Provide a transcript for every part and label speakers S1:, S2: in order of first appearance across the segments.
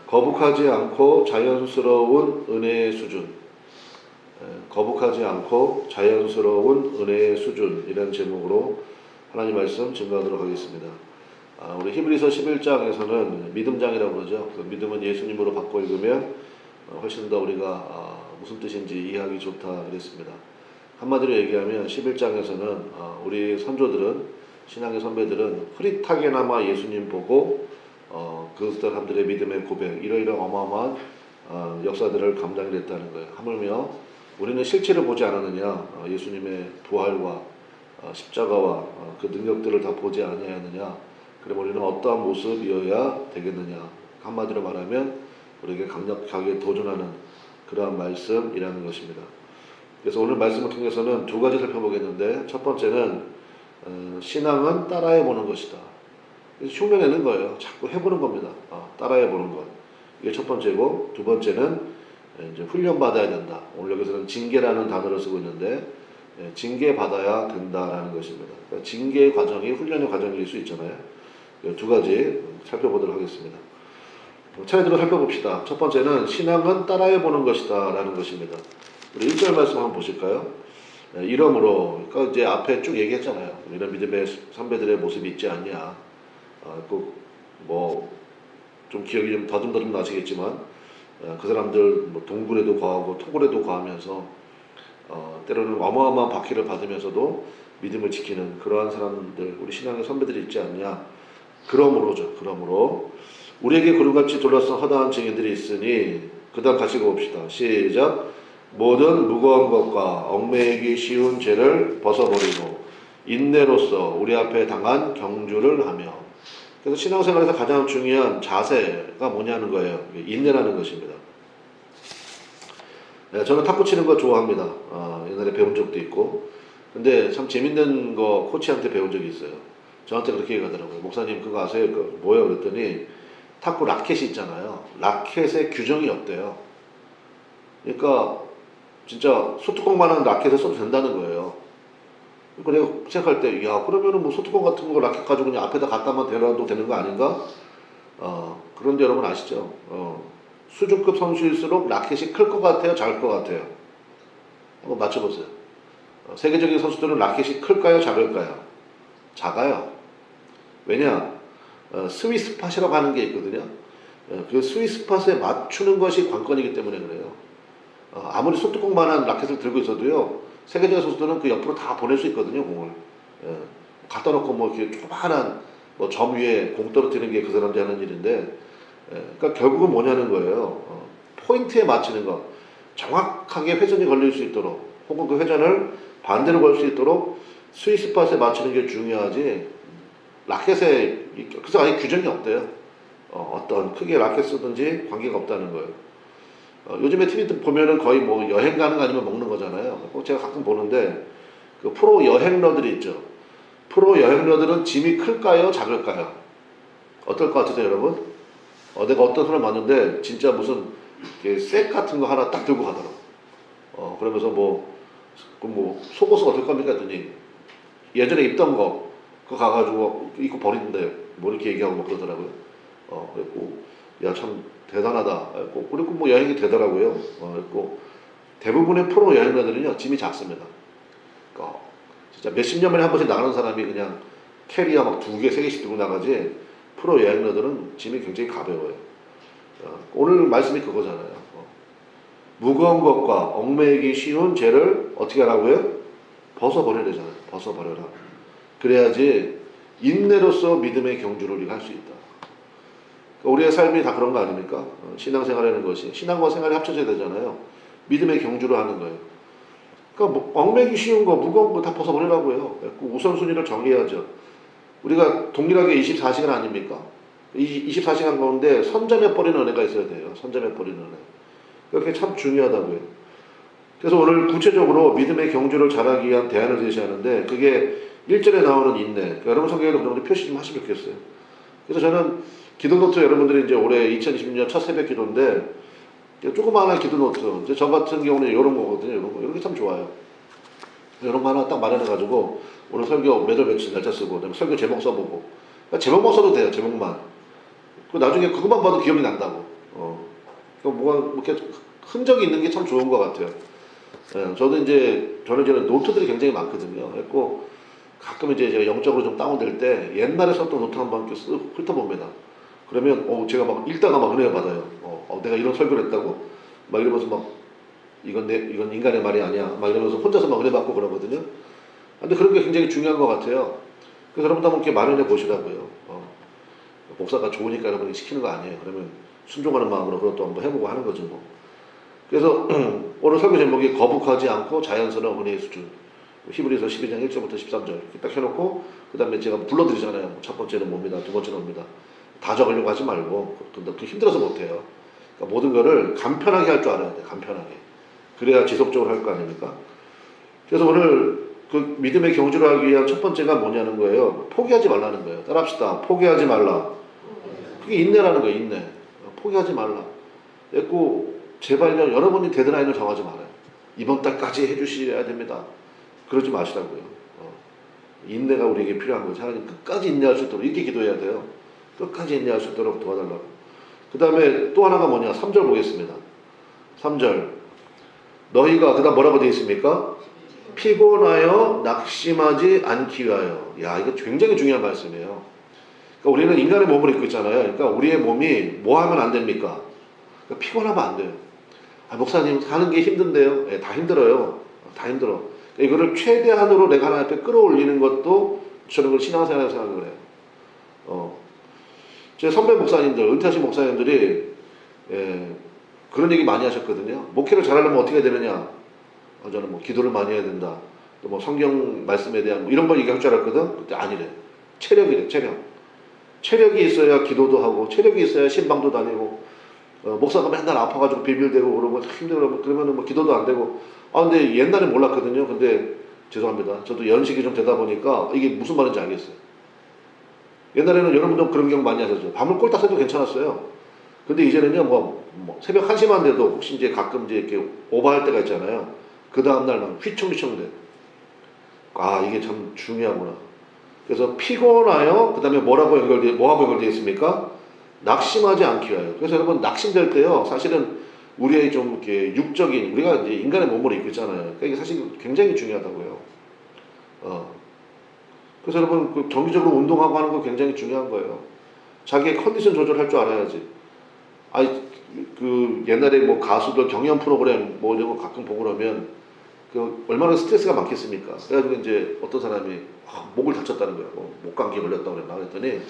S1: 거북하지 않고 자연스러운 은혜의 수준. 거북하지 않고 자연스러운 은혜의 수준, 이런 제목으로 하나님 말씀 증거하도록 하겠습니다. 우리 히브리서 11장에서는 믿음장이라고 그러죠. 그 믿음은 예수님으로 바꿔 읽으면 훨씬 더 우리가 무슨 뜻인지 이해하기 좋다 그랬습니다. 한마디로 얘기하면 11장에서는 우리 선조들은, 신앙의 선배들은 흐릿하게나마 예수님 보고 그 사람들의 믿음의 고백, 이러이러한 어마어마한 역사들을 감당했다는 거예요. 하물며 우리는 실체를 보지 않았느냐, 예수님의 부활과 십자가와 그 능력들을 다 보지 아니하였느냐, 그럼 우리는 어떠한 모습이어야 되겠느냐. 한마디로 말하면 우리에게 강력하게 도전하는 그러한 말씀이라는 것입니다. 그래서 오늘 말씀을 통해서는 두 가지 살펴보겠는데, 첫 번째는 신앙은 따라해보는 것이다. 흉내내는 거예요. 자꾸 해보는 겁니다. 따라해보는 것. 이게 첫 번째고, 두 번째는 이제 훈련받아야 된다. 오늘 여기서는 징계라는 단어를 쓰고 있는데, 징계받아야 된다라는 것입니다. 그러니까 징계의 과정이 훈련의 과정일 수 있잖아요. 두 가지 살펴보도록 하겠습니다. 차례대로 살펴봅시다. 첫 번째는 신앙은 따라해보는 것이다 라는 것입니다. 우리 1절 말씀 한번 보실까요? 이러므로, 그러니까 이제 앞에 쭉 얘기했잖아요. 이런 믿음의 선배들의 모습이 있지 않냐. 좀 기억이 좀 더듬더듬 나시겠지만, 그 사람들 동굴에도 거하고 토굴에도 거하면서 때로는 어마어마한 박해를 받으면서도 믿음을 지키는 그러한 사람들, 우리 신앙의 선배들이 있지 않냐. 그러므로 우리에게 구름같이 둘러싼 허다한 증인들이 있으니, 그 다음 같이 읽어봅시다. 시작. 모든 무거운 것과 얽매이기 쉬운 죄를 벗어버리고 인내로서 우리 앞에 당한 경주를 하며. 그래서 신앙생활에서 가장 중요한 자세가 뭐냐는 거예요. 인내라는 것입니다. 저는 탁구 치는 거 좋아합니다. 옛날에 배운 적도 있고. 근데 참 재밌는 거 코치한테 배운 적이 있어요. 저한테 그렇게 얘기하더라고요. 목사님 그거 아세요? 뭐예요? 그랬더니 탁구 라켓이 있잖아요. 라켓에 규정이 없대요. 그러니까 진짜 소뚜껑만한 라켓을 써도 된다는 거예요. 그러니까 내가 생각할 때, 그러면은 뭐 소뚜껑 같은 거 라켓 가지고 그냥 앞에다 갖다만 대놔도 되는 거 아닌가? 그런데 여러분 아시죠? 수준급 선수일수록 라켓이 클 것 같아요? 작을 것 같아요? 한번 맞춰보세요. 세계적인 선수들은 라켓이 클까요? 작을까요? 작아요. 왜냐? 스위스팟이라고 하는 게 있거든요. 그 스위스팟에 맞추는 것이 관건이기 때문에 그래요. 아무리 소뚜껑만한 라켓을 들고 있어도요, 세계적인 선수들은 그 옆으로 다 보낼 수 있거든요, 공을. 갖다 놓고 이렇게 조그만한 점 위에 공 떨어뜨리는 게 그 사람들이 하는 일인데, 그러니까 결국은 뭐냐는 거예요. 포인트에 맞추는 것. 정확하게 회전이 걸릴 수 있도록, 혹은 그 회전을 반대로 걸 수 있도록 스위스팟에 맞추는 게 중요하지, 라켓에, 그래서 아예 규정이 없대요. 어떤 크게 라켓 쓰든지 관계가 없다는 거예요. 요즘에 TV 보면은 거의 여행 가는 거 아니면 먹는 거잖아요. 제가 가끔 보는데, 그 프로 여행러들이 있죠. 프로 여행러들은 짐이 클까요? 작을까요? 어떨 것 같으세요, 여러분? 내가 어떤 사람 봤는데, 진짜 무슨, 색 같은 거 하나 딱 들고 가더라고. 그러면서 속옷은 어떨 겁니까? 했더니, 예전에 입던 거, 그거 가가지고 입고 버리는데, 이렇게 얘기하고 그러더라고요. 그랬고, 참 대단하다. 그리고 여행이 되더라고요. 그리고 대부분의 프로 여행가들은요, 짐이 작습니다. 그러니까 진짜 몇십 년 만에 한 번씩 나가는 사람이 그냥 캐리어 2개, 3개씩 들고 나가지, 프로 여행가들은 짐이 굉장히 가벼워요. 오늘 말씀이 그거잖아요. 무거운 것과 얽매이기 쉬운 죄를 어떻게 하라고요? 벗어버려야 되잖아요. 벗어버려라. 그래야지 인내로서 믿음의 경주를 우리가 할 수 있다. 우리의 삶이 다 그런 거 아닙니까? 신앙생활이라는 것이 신앙과 생활이 합쳐져야 되잖아요. 믿음의 경주를 하는 거예요. 그러니까 얽매기 쉬운 거, 무거운 거 다 벗어버리라고요. 우선순위를 정해야죠. 우리가 동일하게 24시간 아닙니까? 24시간 가운데 선점해버리는 은혜가 있어야 돼요. 선점해버리는 은혜. 그게 참 중요하다고요. 그래서 오늘 구체적으로 믿음의 경주를 잘하기 위한 대안을 제시하는데, 그게 1절에 나오는 인내. 그러니까 여러분 성경에도 그런 거 표시 좀 하시면 좋겠어요. 그래서 저는 기도노트, 여러분들이 이제 올해 2020년 첫 새벽 기도인데, 조그마한 기도노트, 이제 저 같은 경우는 이런 거거든요. 이런 게 참 좋아요. 이런 거 하나 딱 마련해가지고, 오늘 설교 몇 월 며칠 날짜 쓰고, 설교 제목 써보고, 그러니까 제목만 써도 돼요. 제목만. 나중에 그것만 봐도 기억이 난다고. 뭐가 이렇게 흔적이 있는 게 참 좋은 것 같아요. 예, 저는 이제 노트들이 굉장히 많거든요. 그래고 가끔 이제 제가 영적으로 좀 다운될 때 옛날에 썼던 노트 한번 이렇게 쓱 훑어봅니다. 그러면 제가 막 읽다가 막 은혜 받아요. 내가 이런 설교를 했다고 막 이러면서 막 이건 인간의 말이 아니야 막 이러면서 혼자서 막 은혜 받고 그러거든요. 근데 그런 게 굉장히 중요한 것 같아요. 그래서 여러분도 한번 이렇게 마련해 보시라고요. 목사가 좋으니까 여러분이 시키는 거 아니에요. 그러면 순종하는 마음으로 그것도 한번 해보고 하는 거죠 뭐. 그래서 오늘 설교 제목이 거북하지 않고 자연스러운 은혜의 수준. 히브리서 12장 1절부터 13절 이렇게 딱 해놓고 그 다음에 제가 불러드리잖아요. 첫 번째는 뭡니다. 두 번째는 뭡니다. 다 적으려고 하지 말고 그 힘들어서 못해요. 그러니까 모든 거를 간편하게 할 줄 알아야 돼. 간편하게. 그래야 지속적으로 할 거 아닙니까? 그래서 오늘 그 믿음의 경주를 하기 위한 첫 번째가 뭐냐는 거예요. 포기하지 말라는 거예요. 따라합시다. 포기하지 말라. 그게 인내라는 거예요. 인내. 포기하지 말라. 그리고 제발요. 여러분이 데드라인을 정하지 말아요. 이번 달까지 해주셔야 됩니다. 그러지 마시라고요. 인내가 우리에게 필요한 거죠. 하나님 끝까지 인내할 수 있도록 이렇게 기도해야 돼요. 끝까지 인내할 수 있도록 도와달라고. 그 다음에 또 하나가 뭐냐. 3절 보겠습니다. 3절. 너희가 그 다음 뭐라고 되어 있습니까? 피곤하여 낙심하지 않기 위하여. 야, 이거 굉장히 중요한 말씀이에요. 그러니까 우리는 인간의 몸을 입고 있잖아요. 그러니까 우리의 몸이 뭐 하면 안 됩니까? 그러니까 피곤하면 안 돼요. 목사님 사는 게 힘든데요. 네, 다 힘들어요. 다 힘들어. 그러니까 이거를 최대한으로 내가 하나님 앞에 끌어올리는 것도 저는 그걸 신앙생활이라고 생각을 해요. 제 선배 목사님들, 은퇴하신 목사님들이 그런 얘기 많이 하셨거든요. 목회를 잘하려면 어떻게 해야 되느냐? 저는 뭐 기도를 많이 해야 된다. 또 뭐 성경 말씀에 대한 뭐 이런 걸 얘기할 줄 알았거든. 그때 아니래. 체력이래. 체력이 있어야 기도도 하고 체력이 있어야 신방도 다니고 목사가 맨날 아파가지고 비빌대고 그러고 힘들어 그러면은 뭐 기도도 안 되고. 근데 옛날에 몰랐거든요. 근데 죄송합니다. 저도 연식이 좀 되다 보니까 이게 무슨 말인지 알겠어요. 옛날에는 여러분도 그런 경우 많이 하셨죠. 밤을 꼴딱 새도 괜찮았어요. 근데 이제는요, 뭐 새벽 1시만 돼도 혹시 이제 가끔 이제 이렇게 오버할 때가 있잖아요. 그 다음날 막 휘청휘청 돼. 이게 참 중요하구나. 그래서 피곤하여, 그 다음에 뭐하고 연결되어 있습니까? 낙심하지 않기 위하여. 그래서 여러분, 낙심될 때요, 사실은 우리의 좀 이렇게 육적인, 우리가 이제 인간의 몸으로 입고 있잖아요. 그러니까 이게 사실 굉장히 중요하다고요. 그래서 여러분, 그 정기적으로 운동하고 하는 거 굉장히 중요한 거예요. 자기의 컨디션 조절할 줄 알아야지. 그 옛날에 뭐 가수들 경연 프로그램 뭐 이런 거 가끔 보고 그러면 그 얼마나 스트레스가 많겠습니까? 그래가지고 이제 어떤 사람이 목을 다쳤다는 거야. 목감기에 걸렸다고 그랬더니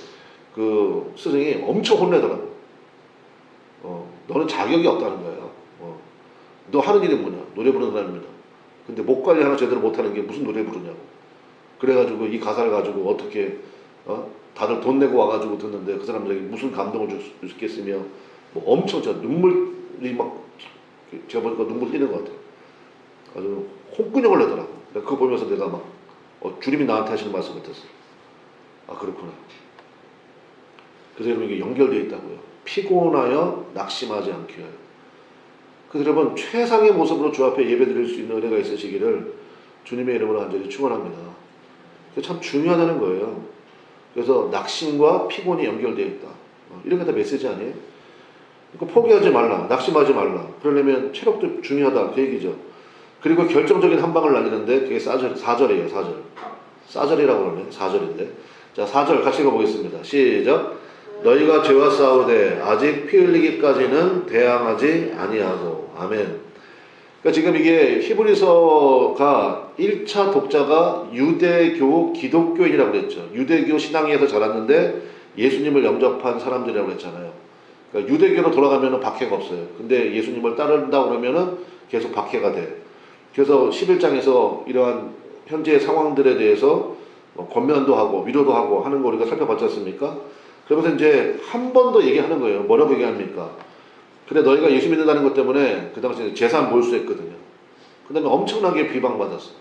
S1: 그 스승이 엄청 혼내더라고. 너는 자격이 없다는 거예요. 너 하는 일이 뭐냐? 노래 부르는 사람입니다. 근데 목 관리 하나 제대로 못하는 게 무슨 노래 부르냐고. 그래가지고 이 가사를 가지고 어떻게 다들 돈 내고 와가지고 듣는데 그 사람들에게 무슨 감동을 줄 수 있겠으며 뭐 엄청 진짜 눈물이 막 제가 보니까 눈물 흘리는 것 같아요. 아주 홍군형을 내더라고. 그거 보면서 내가 막 주님이 나한테 하시는 말씀 같았어. 그렇구나. 그래서 여러분 이게 연결되어 있다고요. 피곤하여 낙심하지 않기 위하여. 그래서 여러분 최상의 모습으로 주 앞에 예배드릴 수 있는 은혜가 있으시기를 주님의 이름으로 간절히 축원합니다. 참 중요하다는 거예요. 그래서 낙심과 피곤이 연결되어 있다. 이런 게 다 메시지 아니에요? 그러니까 포기하지 말라. 낙심하지 말라. 그러려면 체력도 중요하다. 그 얘기죠. 그리고 결정적인 한 방을 날리는데 그게 4절이에요. 4절. 4절이라고 그러네. 4절인데. 자, 4절 같이 읽어보겠습니다. 시작. 너희가 죄와 싸우되 아직 피 흘리기까지는 대항하지 아니하고. 아멘. 그러니까 지금 이게 히브리서가 1차 독자가 유대교 기독교인이라고 그랬죠. 유대교 신앙에서 자랐는데 예수님을 영접한 사람들이라고 그랬잖아요. 그러니까 유대교로 돌아가면 박해가 없어요. 근데 예수님을 따른다 그러면은 계속 박해가 돼. 그래서 11장에서 이러한 현재의 상황들에 대해서 권면도 하고 위로도 하고 하는 거 우리가 살펴봤지 않습니까? 그러면서 이제 한 번 더 얘기하는 거예요. 뭐라고 얘기합니까? 근데 너희가 예수 믿는다는 것 때문에 그 당시에 재산 몰수했거든요. 그 다음에 엄청나게 비방받았어.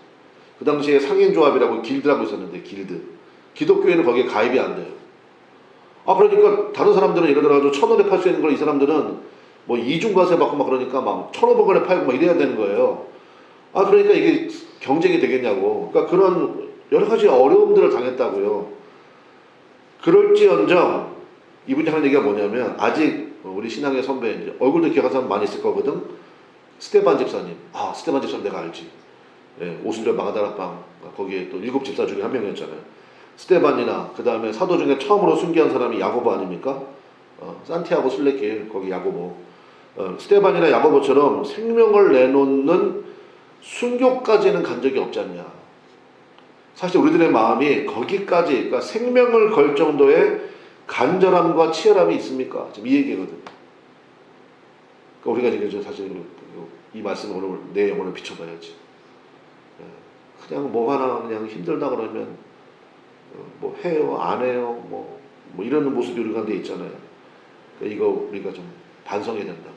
S1: 그 당시에 상인조합이라고 길드라고 있었는데 길드. 기독교회는 거기에 가입이 안 돼요. 그러니까 다른 사람들은 예를 들어가지고 1,000원에 팔 수 있는 걸 이 사람들은 뭐 이중과세 받고 막 그러니까 막 1,500원에 팔고 막 이래야 되는 거예요. 그러니까 이게 경쟁이 되겠냐고. 그러니까 그런 여러 가지 어려움들을 당했다고요. 그럴지언정 이분이 하는 얘기가 뭐냐면 아직 우리 신앙의 선배, 이제 얼굴도 기억하는 사람 많이 있을 거거든. 스테반 집사님. 아, 스테반 집사님 내가 알지. 예, 오순절 마가다라방 거기에 또 7 집사 중에 한 명이었잖아요. 스테반이나 그 다음에 사도 중에 처음으로 순교한 사람이 야고보 아닙니까? 산티아고 순례길 거기 야고보. 스테반이나 야고보처럼 생명을 내놓는 순교까지는 간 적이 없지 않냐. 사실 우리들의 마음이 거기까지, 그러니까 생명을 걸 정도의 간절함과 치열함이 있습니까? 지금 이 얘기거든요. 그러니까 우리가 지금 사실 이 말씀을 오늘 내 영혼을 비춰봐야지. 그냥 뭐 하나 그냥 힘들다 그러면 뭐 해요, 안 해요, 뭐 이런 모습이 우리 가운데 있잖아요. 그러니까 이거 우리가 좀 반성해야 된다.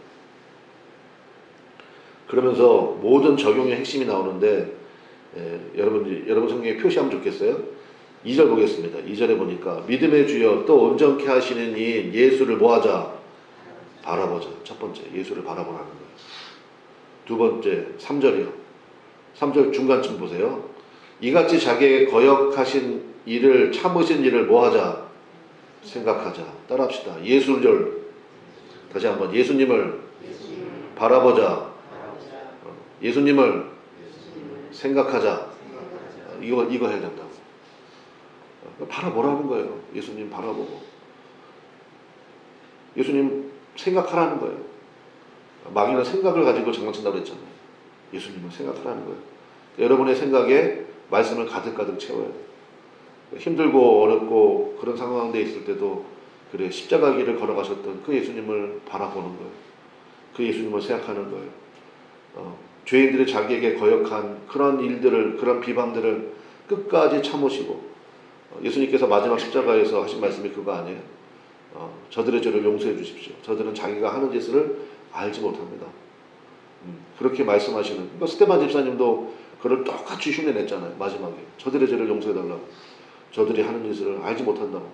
S1: 그러면서 모든 적용의 핵심이 나오는데 여러분 성경에 표시하면 좋겠어요. 2절 보겠습니다. 2절에 보니까 믿음의 주여 또 온전케 하시는 이인 예수를 뭐하자? 바라보자. 첫 번째 예수를 바라보라는 거예요. 두 번째 3절이요. 3절 중간쯤 보세요. 이같이 자기에게 거역하신 일을 참으신 일을 뭐하자? 생각하자. 따라합시다. 예수를 다시 한번 예수님을 바라보자. 예수님을 생각하자. 이거 해야 된다고. 바라보라는 거예요. 예수님 바라보고. 예수님 생각하라는 거예요. 마귀는 생각을 가지고 장난친다고 그랬잖아요. 예수님을 생각하라는 거예요. 여러분의 생각에 말씀을 가득가득 채워야 돼요. 힘들고 어렵고 그런 상황에 있을 때도 그래 십자가 길을 걸어가셨던 그 예수님을 바라보는 거예요. 그 예수님을 생각하는 거예요. 죄인들이 자기에게 거역한 그런 일들을, 그런 비방들을 끝까지 참으시고 예수님께서 마지막 십자가에서 하신 말씀이 그거 아니에요? 저들의 죄를 용서해 주십시오. 저들은 자기가 하는 짓을 알지 못합니다. 그렇게 말씀하시는, 그러니까 스테반 집사님도 그걸 똑같이 흉내냈잖아요. 마지막에 저들의 죄를 용서해 달라고. 저들이 하는 짓을 알지 못한다고.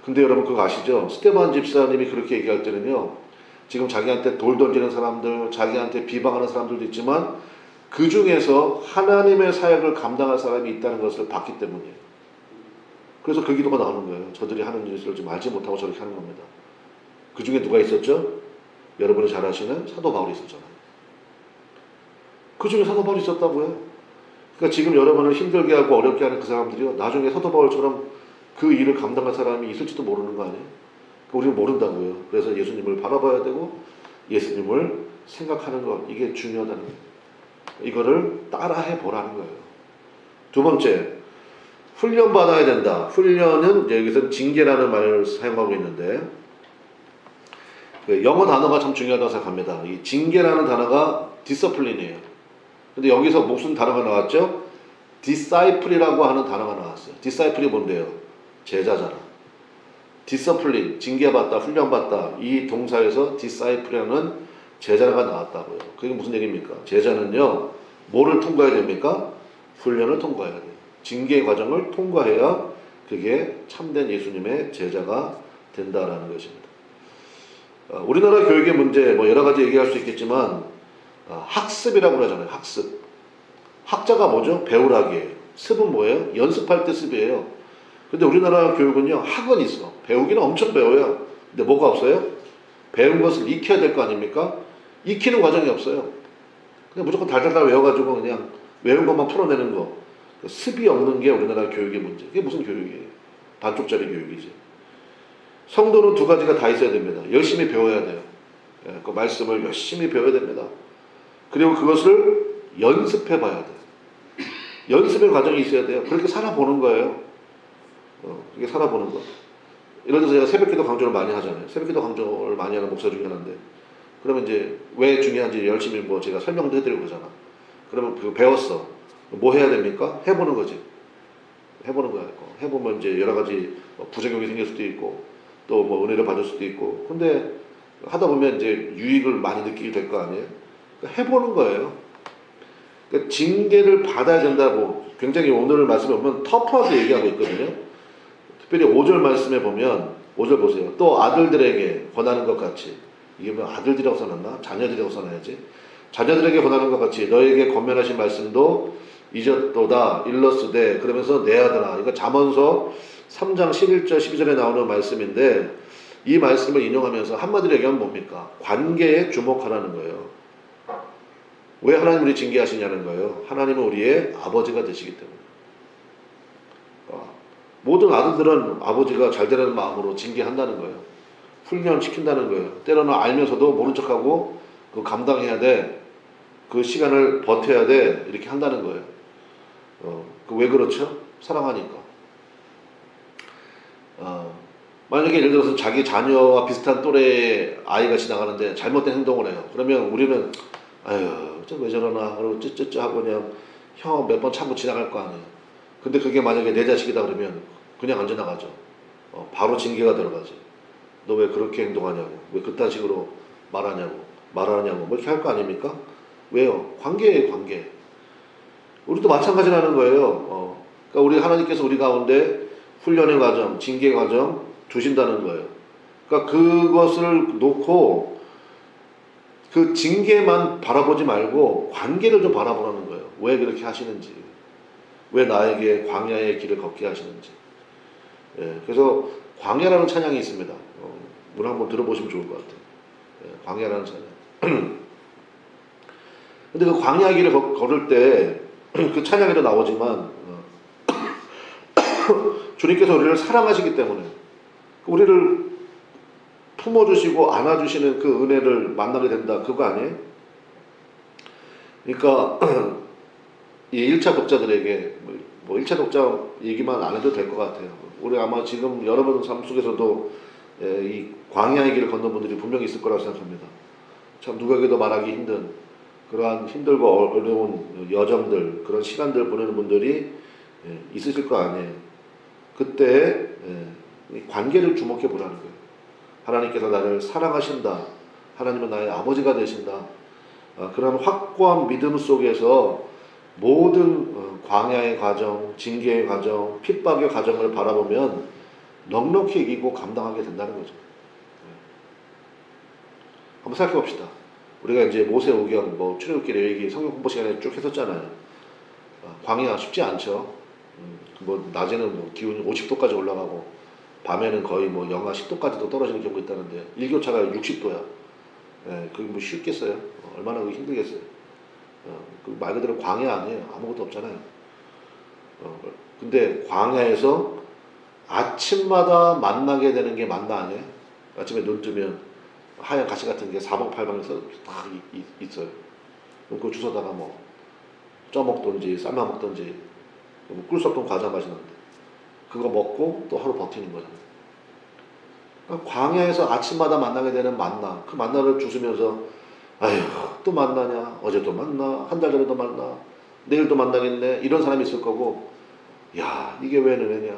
S1: 근데 여러분 그거 아시죠? 스테반 집사님이 그렇게 얘기할 때는요, 지금 자기한테 돌 던지는 사람들, 자기한테 비방하는 사람들도 있지만 그 중에서 하나님의 사역을 감당할 사람이 있다는 것을 봤기 때문이에요. 그래서 그 기도가 나오는 거예요. 저들이 하는 짓을 좀 알지 못하고 저렇게 하는 겁니다. 그 중에 누가 있었죠? 여러분이 잘 아시는 사도 바울이 있었잖아요. 그 중에 사도 바울이 있었다고요. 그러니까 지금 여러분을 힘들게 하고 어렵게 하는 그 사람들이요, 나중에 사도 바울처럼 그 일을 감당할 사람이 있을지도 모르는 거 아니에요? 그러니까 우리는 모른다고요. 그래서 예수님을 바라봐야 되고 예수님을 생각하는 것, 이게 중요하다는 거예요. 이거를 따라해 보라는 거예요. 두 번째, 훈련받아야 된다. 훈련은 여기서 징계라는 말을 사용하고 있는데, 영어 단어가 참 중요하다고 생각합니다. 이 징계라는 단어가 discipline이에요. 근데 여기서 무슨 단어가 나왔죠? disciple이라고 하는 단어가 나왔어요. disciple이 뭔데요? 제자잖아. discipline, 징계받다, 훈련받다, 이 동사에서 disciple이라는 제자가 나왔다고요. 그게 무슨 얘기입니까? 제자는요, 뭐를 통과해야 됩니까? 훈련을 통과해야 돼요. 징계 과정을 통과해야 그게 참된 예수님의 제자가 된다라는 것입니다. 우리나라 교육의 문제, 뭐 여러 가지 얘기할 수 있겠지만, 학습이라고 그러잖아요. 학습. 학자가 뭐죠? 배우라기예요. 습은 뭐예요? 연습할 때 습이에요. 근데 우리나라 교육은요, 학은 있어. 배우기는 엄청 배워요. 근데 뭐가 없어요? 배운 것을 익혀야 될 거 아닙니까? 익히는 과정이 없어요. 그냥 무조건 달달달 외워가지고 그냥 외운 것만 풀어내는 거. 습이 없는 게 우리나라 교육의 문제. 그게 무슨 교육이에요? 반쪽짜리 교육이지. 성도는 두 가지가 다 있어야 됩니다. 열심히 배워야 돼요. 그 말씀을 열심히 배워야 됩니다. 그리고 그것을 연습해 봐야 돼요. 연습의 과정이 있어야 돼요. 그렇게 살아보는 거예요. 그렇게 살아보는 거. 이런 데서 제가 새벽기도 강조를 많이 하잖아요. 새벽기도 강조를 많이 하는 목사 중에 하나인데, 그러면 이제 왜 중요한지 열심히 뭐 제가 설명도 해드리고 그러잖아. 그러면 그거 배웠어. 뭐 해야 됩니까? 해보는 거지. 해보는 거야. 해보면 이제 여러 가지 부작용이 생길 수도 있고, 또 뭐 은혜를 받을 수도 있고, 근데 하다 보면 이제 유익을 많이 느끼게 될 거 아니에요? 그러니까 해보는 거예요. 그러니까 징계를 받아야 된다고 굉장히 오늘 말씀에 보면 터프하게 얘기하고 있거든요. 특별히 5절 말씀에 보면, 5절 보세요. 또 아들들에게 권하는 것 같이, 이게 뭐 아들들이라고 써놨나? 자녀들이라고 써놔야지. 자녀들에게 권하는 것 같이 너에게 권면하신 말씀도 잊었도다 일러스되, 그러면서 내 아들아, 이거 잠언서 3장 11절 12절에 나오는 말씀인데, 이 말씀을 인용하면서 한마디로 얘기하면 뭡니까? 관계에 주목하라는 거예요. 왜 하나님 우리 징계하시냐는 거예요. 하나님은 우리의 아버지가 되시기 때문에. 모든 아들들은 아버지가 잘 되라는 마음으로 징계한다는 거예요. 훈련시킨다는 거예요. 때로는 알면서도 모른 척하고 그 감당해야 돼. 그 시간을 버텨야 돼. 이렇게 한다는 거예요. 왜 그렇죠? 사랑하니까. 만약에 예를 들어서 자기 자녀와 비슷한 또래의 아이가 지나가는데 잘못된 행동을 해요. 그러면 우리는 아유, 왜 저러나, 그러고 쯧쯧쯧 하고 그냥 형 몇 번 참고 지나갈 거 아니에요. 근데 그게 만약에 내 자식이다 그러면 그냥 안 지나가죠. 바로 징계가 들어가지. 너 왜 그렇게 행동하냐고, 왜 그딴 식으로 말하냐고, 뭐 이렇게 할 거 아닙니까? 왜요? 관계예요, 관계. 우리도 마찬가지라는 거예요. 그러니까 우리 하나님께서 우리 가운데 훈련의 과정, 징계 과정 두신다는 거예요. 그러니까 그것을 놓고 그 징계만 바라보지 말고 관계를 좀 바라보라는 거예요. 왜 그렇게 하시는지, 왜 나에게 광야의 길을 걷게 하시는지. 예, 그래서 광야라는 찬양이 있습니다. 오늘 한번 들어보시면 좋을 것 같아요. 예, 광야라는 찬양. 근데 그 광야 길을 걸을 때 그 찬양에도 나오지만 주님께서 우리를 사랑하시기 때문에 우리를 품어주시고 안아주시는 그 은혜를 만나게 된다. 그거 아니에요? 그러니까 이 1차 독자들에게 뭐 1차 독자 얘기만 안 해도 될 것 같아요. 우리 아마 지금 여러분 삶 속에서도 이 광야의 길을 걷는 분들이 분명히 있을 거라고 생각합니다. 참 누구에게도 말하기 힘든 그러한 힘들고 어려운 여정들, 그런 시간들 보내는 분들이 있으실 거 아니에요. 그때 관계를 주목해 보라는 거예요. 하나님께서 나를 사랑하신다. 하나님은 나의 아버지가 되신다. 그런 확고한 믿음 속에서 모든 광야의 과정, 징계의 과정, 핍박의 과정을 바라보면 넉넉히 이기고 감당하게 된다는 거죠. 한번 생각해 봅시다. 우리가 이제 모세오경, 출애굽기 레위기 성경 공부 시간에 쭉 했었잖아요. 광야 쉽지 않죠. 낮에는 기온이 50도까지 올라가고 밤에는 거의 영하 10도까지도 떨어지는 경우가 있다는데 일교차가 60도야. 예, 그게 쉽겠어요? 얼마나 힘들겠어요? 말 그대로 광야 아니에요. 아무것도 없잖아요. 근데 광야에서 아침마다 만나게 되는 게 만나 아니에요? 아침에 눈 뜨면 하얀 가시 같은 게 사방팔방에서 다 있어요. 그럼 그거 주워다가 쪄먹던지 삶아먹던지 꿀 섞은 과자 맛이 나는데 그거 먹고 또 하루 버티는 거잖아요. 그러니까 광야에서 아침마다 만나게 되는 만나, 그 만나를 주시면서 아휴 또 만나냐, 어제도 만나, 한 달 전에도 만나, 내일도 만나겠네, 이런 사람이 있을 거고, 야 이게 왜 은혜냐,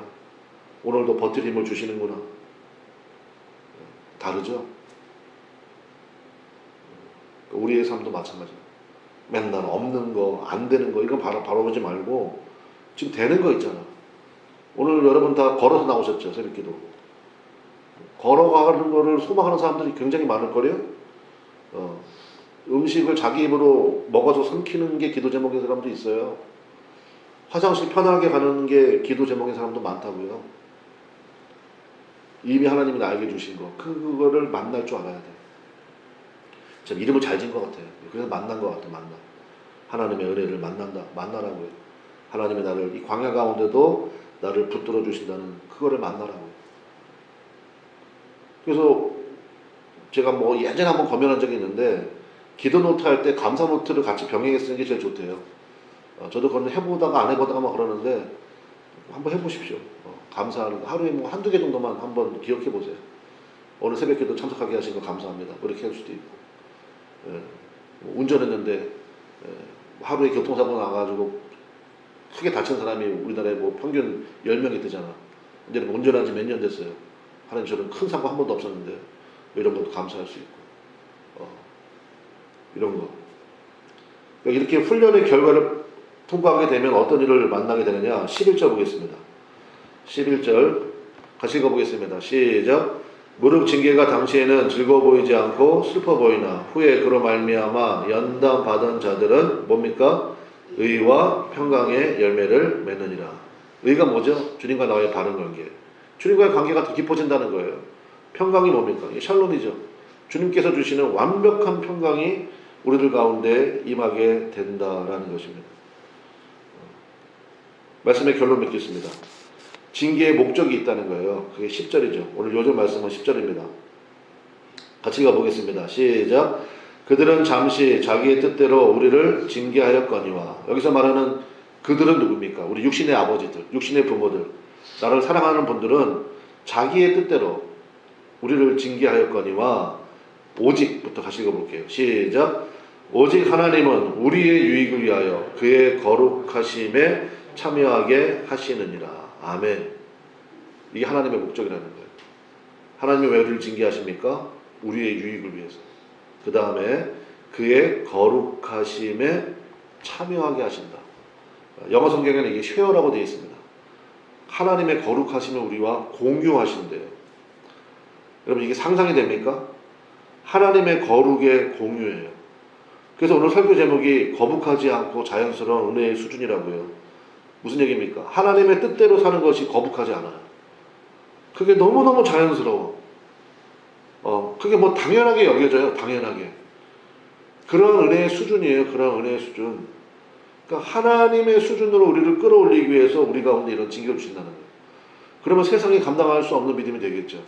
S1: 오늘도 버틸 힘을 주시는구나. 다르죠? 우리의 삶도 마찬가지예요. 맨날 없는 거, 안 되는 거 이건 바라보지 말고 지금 되는 거 있잖아. 오늘 여러분 다 걸어서 나오셨죠, 새벽기도. 걸어가는 거를 소망하는 사람들이 굉장히 많을 거래요. 음식을 자기 입으로 먹어서 삼키는 게 기도 제목인 사람도 있어요. 화장실 편하게 가는 게 기도 제목인 사람도 많다고요. 이미 하나님이 나에게 주신 거, 그거를 만날 줄 알아야 돼. 참 이름을 잘 지은 것 같아요. 그래서 만난 것 같아, 만나. 하나님의 은혜를 만나라고요. 하나님이 나를 이 광야 가운데도 나를 붙들어 주신다는 그거를 만나라고요. 그래서 제가 예전에 한번 검연한 적이 있는데 기도 노트 할 때 감사 노트를 같이 병행해 쓰는 게 제일 좋대요. 저도 그건 해보다가 안 해보다가 그러는데 한번 해보십시오. 감사하는 거 하루에 한두 개 정도만 한번 기억해 보세요. 오늘 새벽기도 참석하게 하신 거 감사합니다. 그렇게 할 수도 있고. 운전했는데 하루에 교통사고 나가지고 크게 다친 사람이 우리나라에 평균 10명이 되잖아. 근데 운전한 지 몇 년 됐어요. 하나님 저는 큰 사고 한 번도 없었는데 이런 것도 감사할 수 있고 이런 거. 그러니까 이렇게 훈련의 결과를 통과하게 되면 어떤 일을 만나게 되느냐. 11절 보겠습니다. 11절 같이 읽어보겠습니다. 시작. 무릇 징계가 당시에는 즐거워 보이지 않고 슬퍼 보이나 후에 그로 말미암아 연단 받은 자들은 뭡니까? 의와 평강의 열매를 맺느니라. 의가 뭐죠? 주님과 나와의 바른 관계. 주님과의 관계가 더 깊어진다는 거예요. 평강이 뭡니까? 이게 샬롬이죠. 주님께서 주시는 완벽한 평강이 우리들 가운데 임하게 된다라는 것입니다. 말씀의 결론 맺겠습니다. 징계의 목적이 있다는 거예요. 그게 10절이죠. 오늘 요즘 말씀은 10절입니다. 같이 가보겠습니다. 시작. 그들은 잠시 자기의 뜻대로 우리를 징계하였거니와. 여기서 말하는 그들은 누굽니까? 우리 육신의 아버지들, 육신의 부모들, 나를 사랑하는 분들은 자기의 뜻대로 우리를 징계하였거니와 오직부터 같이 읽어볼게요. 시작. 오직 하나님은 우리의 유익을 위하여 그의 거룩하심에 참여하게 하시느니라. 아멘. 이게 하나님의 목적이라는 거예요. 하나님이 왜 우리를 징계하십니까? 우리의 유익을 위해서. 그 다음에 그의 거룩하심에 참여하게 하신다. 영어 성경에는 이게 쉐어라고 되어 있습니다. 하나님의 거룩하심을 우리와 공유하신대요. 여러분 이게 상상이 됩니까? 하나님의 거룩의 공유예요. 그래서 오늘 설교 제목이 거북하지 않고 자연스러운 은혜의 수준이라고요. 무슨 얘기입니까? 하나님의 뜻대로 사는 것이 거북하지 않아요. 그게 너무너무 자연스러워. 그게 뭐 당연하게 여겨져요. 당연하게. 그런 은혜의 수준이에요. 그런 은혜의 수준. 그러니까 하나님의 수준으로 우리를 끌어올리기 위해서 우리 가운데 이런 징계를 주신다는 거예요. 그러면 세상이 감당할 수 없는 믿음이 되겠죠.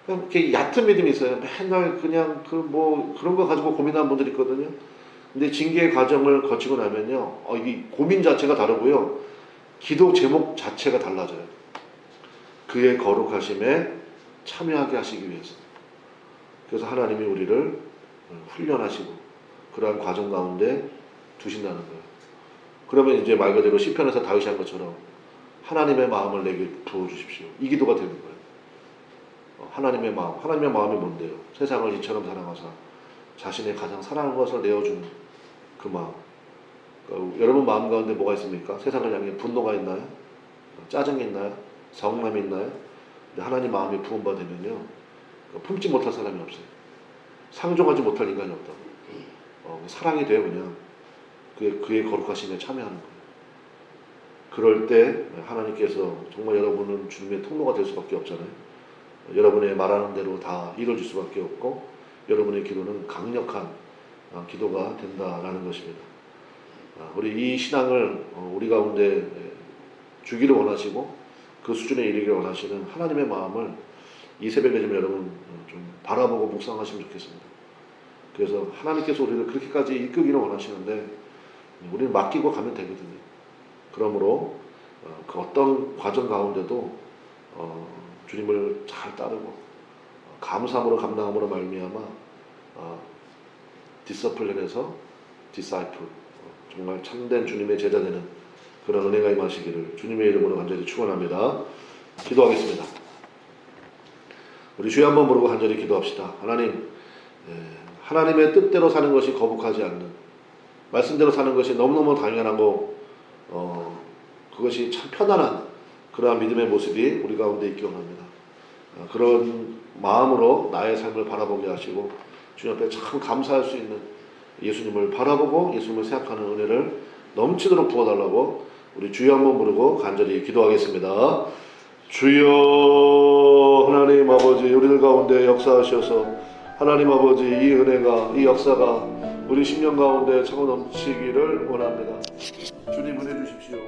S1: 그냥 이렇게 얕은 믿음이 있어요. 맨날 그냥 그런 거 가지고 고민하는 분들이 있거든요. 근데 징계의 과정을 거치고 나면요, 이 고민 자체가 다르고요, 기도 제목 자체가 달라져요. 그의 거룩하심에 참여하게 하시기 위해서. 그래서 하나님이 우리를 훈련하시고 그러한 과정 가운데 두신다는 거예요. 그러면 이제 말 그대로 시편에서 다윗이 한 것처럼 하나님의 마음을 내게 부어주십시오. 이 기도가 되는 거예요. 하나님의 마음이 뭔데요? 세상을 이처럼 사랑하사 자신의 가장 사랑하는 것을 내어주는 그 마음. 그러니까 여러분 마음 가운데 뭐가 있습니까? 세상을 향해 분노가 있나요? 짜증이 있나요? 성남이 있나요? 근데 하나님 마음이 부음받으면요, 품지 못할 사람이 없어요. 상종하지 못할 인간이 없다고. 사랑이 돼요. 그냥 그의 거룩하심에 참여하는 거예요. 그럴 때 하나님께서 정말 여러분은 주님의 통로가 될 수밖에 없잖아요. 여러분의 말하는 대로 다 이루어질 수밖에 없고 여러분의 기도는 강력한 기도가 된다라는 것입니다. 우리 이 신앙을 우리 가운데 주기를 원하시고 그 수준에 이르기를 원하시는 하나님의 마음을 이 새벽에 좀 여러분 좀 바라보고 묵상하시면 좋겠습니다. 그래서 하나님께서 우리를 그렇게까지 이끌기를 원하시는데 우리는 맡기고 가면 되거든요. 그러므로 그 어떤 과정 가운데도 주님을 잘 따르고 감사함으로 감당함으로 말미암아 디서플린에서 디사이플, 정말 참된 주님의 제자 되는 그런 은혜가 임하시기를 주님의 이름으로 간절히 축원합니다. 기도하겠습니다. 우리 주여 한번 부르고 간절히 기도합시다. 하나님, 하나님의 뜻대로 사는 것이 거북하지 않는, 말씀대로 사는 것이 너무너무 당연하고 그것이 참 편안한 그러한 믿음의 모습이 우리 가운데 있기 원합니다. 그런 마음으로 나의 삶을 바라보게 하시고 주님 앞에 참 감사할 수 있는 예수님을 바라보고 예수님을 생각하는 은혜를 넘치도록 부어달라고 우리 주여 한번 부르고 간절히 기도하겠습니다. 주여 하나님 아버지, 우리들 가운데 역사하셔서 하나님 아버지, 이 은혜가, 이 역사가 우리 심령 가운데 차고 넘치기를 원합니다. 주님 은혜 주십시오.